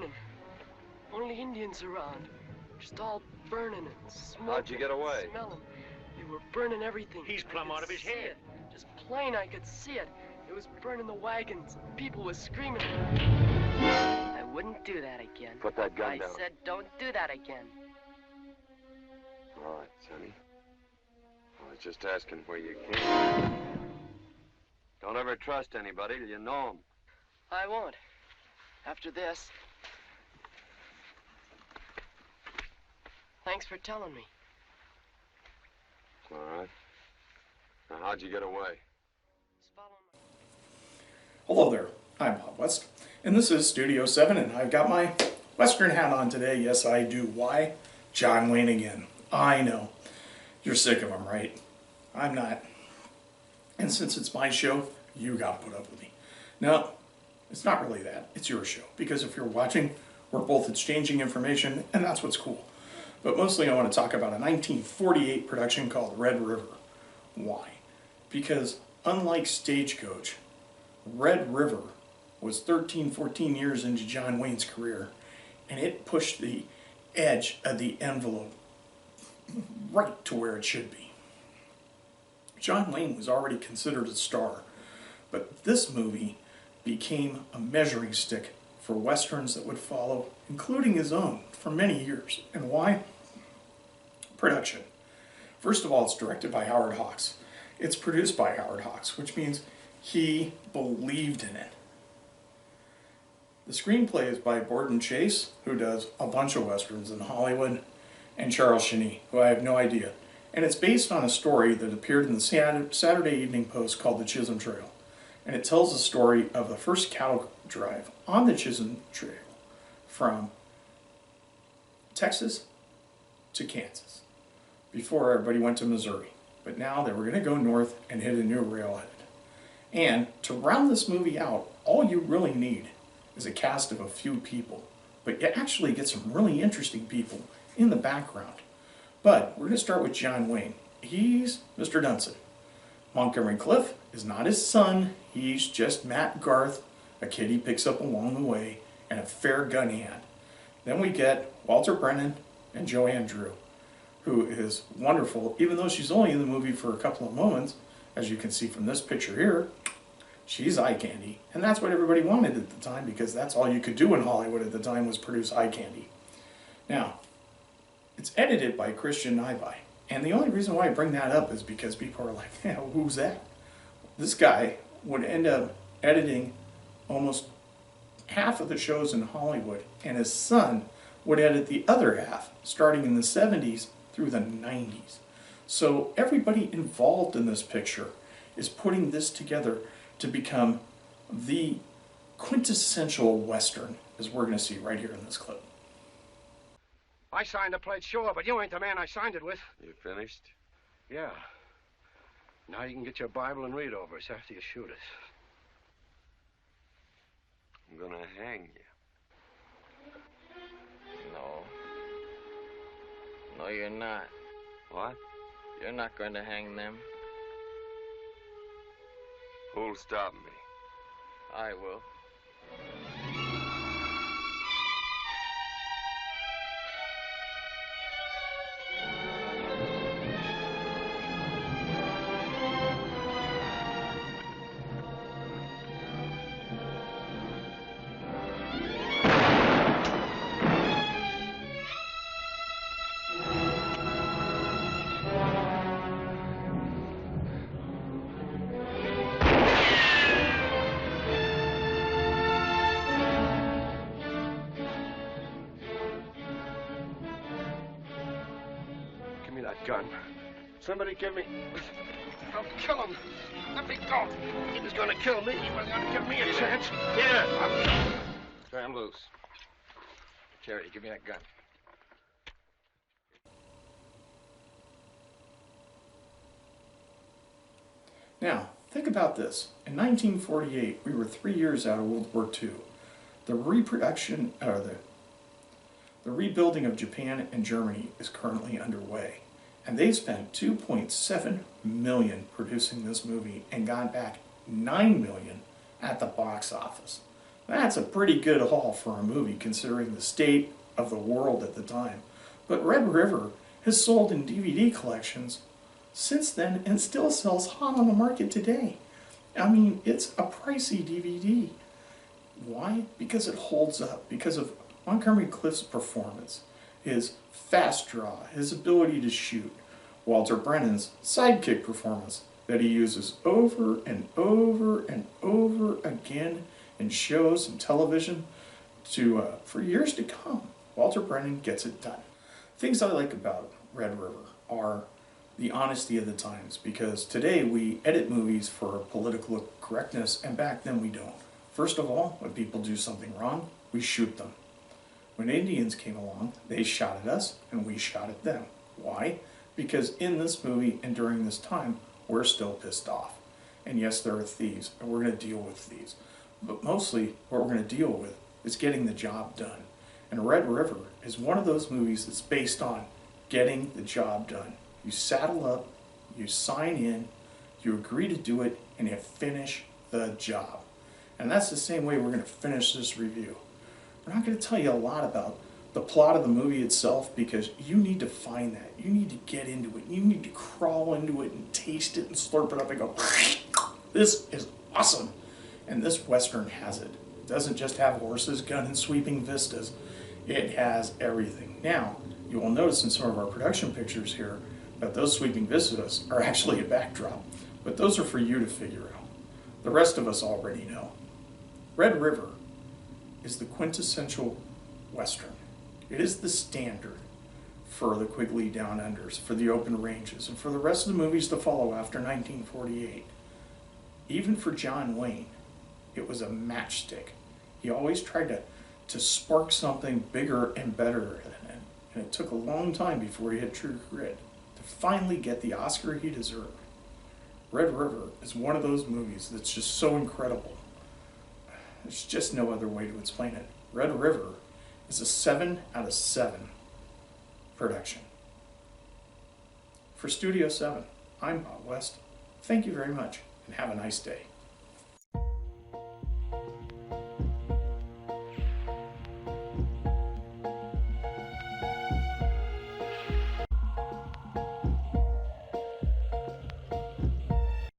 burning. Only Indians around. Just all burning and smoking. How'd you get away? Smelling. They were burning everything. He's plumb out of his head. Just plain I could see it. It was burning the wagons. People was screaming. I wouldn't do that again. Put that gun down. I said don't do that again. All right, Sonny. I was just asking where you came. Don't ever trust anybody till you know them. I won't. After this. Thanks for telling me. All right. Now, how'd you get away? Hello there, I'm Bob West, and this is Studio 7, and I've got my Western hat on today. Yes, I do. Why? John Wayne again. I know. You're sick of him, right? I'm not. And since it's my show, you gotta put up with me. No, it's not really that. It's your show. Because if you're watching, we're both exchanging information, and that's what's cool. But mostly I want to talk about a 1948 production called Red River. Why? Because unlike Stagecoach, Red River was 13, 14 years into John Wayne's career, and it pushed the edge of the envelope right to where it should be. John Wayne was already considered a star, but this movie became a measuring stick for westerns that would follow, including his own, for many years. And why? Production. First of all, it's directed by Howard Hawks. It's produced by Howard Hawks, which means he believed in it. The screenplay is by Borden Chase, who does a bunch of westerns in Hollywood, and Charles Schnee, who I have no idea. And it's based on a story that appeared in the Saturday Evening Post called The Chisholm Trail. And it tells the story of the first cattle drive on the Chisholm Trail from Texas to Kansas before everybody went to Missouri. But now they were going to go north and hit a new railhead. And to round this movie out, all you really need is a cast of a few people. But you actually get some really interesting people in the background. But we're going to start with John Wayne. He's Mr. Dunson. Montgomery Clift is not his son. He's just Matt Garth, a kid he picks up along the way, and a fair gun hand. Then we get Walter Brennan and Joanne Dru, who is wonderful, even though she's only in the movie for a couple of moments. As you can see from this picture here, she's eye candy. And that's what everybody wanted at the time, because that's all you could do in Hollywood at the time was produce eye candy. Now, it's edited by Nyby. And the only reason why I bring that up is because people are like, yeah, who's that? This guy would end up editing almost half of the shows in Hollywood, and his son would edit the other half, starting in the 70s through the 90s. So everybody involved in this picture is putting this together to become the quintessential Western, as we're going to see right here in this clip. I signed the pledge, sure, but you ain't the man I signed it with. You finished? Yeah. Now you can get your Bible and read over us after you shoot us. I'm gonna hang you. No. No, you're not. What? You're not going to hang them. Who'll stop me? I will. Gun. Somebody give me... I'll kill him. Let me go. He was gonna kill me. He was gonna give me a chance. Yeah. I'm loose. Charity, give me that gun. Now, think about this. In 1948, we were 3 years out of World War II. The rebuilding of Japan and Germany is currently underway. And they spent $2.7 million producing this movie and got back $9 million at the box office. That's a pretty good haul for a movie considering the state of the world at the time. But Red River has sold in DVD collections since then and still sells hot on the market today. I mean, it's a pricey DVD. Why? Because it holds up. Because of Montgomery Clift's performance, his fast draw, his ability to shoot, Walter Brennan's sidekick performance that he uses over and over and over again in shows and television for years to come. Walter Brennan gets it done. Things I like about Red River are the honesty of the times, because today we edit movies for political correctness, and back then we don't. First of all, when people do something wrong, we shoot them. When Indians came along, they shot at us and we shot at them. Why? Because in this movie and during this time, we're still pissed off. And yes, there are thieves, and we're going to deal with thieves. But mostly, what we're going to deal with is getting the job done. And Red River is one of those movies that's based on getting the job done. You saddle up, you sign in, you agree to do it, and you finish the job. And that's the same way we're going to finish this review. We're not going to tell you a lot about the plot of the movie itself, because you need to find that. You need to get into it. You need to crawl into it and taste it and slurp it up and go, this is awesome. And this Western has it. It doesn't just have horses, gun, and sweeping vistas. It has everything. Now, you will notice in some of our production pictures here that those sweeping vistas are actually a backdrop. But those are for you to figure out. The rest of us already know. Red River is the quintessential Western. It is the standard for the Quigley Down Unders, for the Open Ranges, and for the rest of the movies to follow after 1948. Even for John Wayne, it was a matchstick. He always tried to spark something bigger and better than it. And it took a long time before he had True Grit to finally get the Oscar he deserved. Red River is one of those movies that's just so incredible. There's just no other way to explain it. Red River is a 7 out of 7 production. For Studio 7, I'm Bob West. Thank you very much, and have a nice day.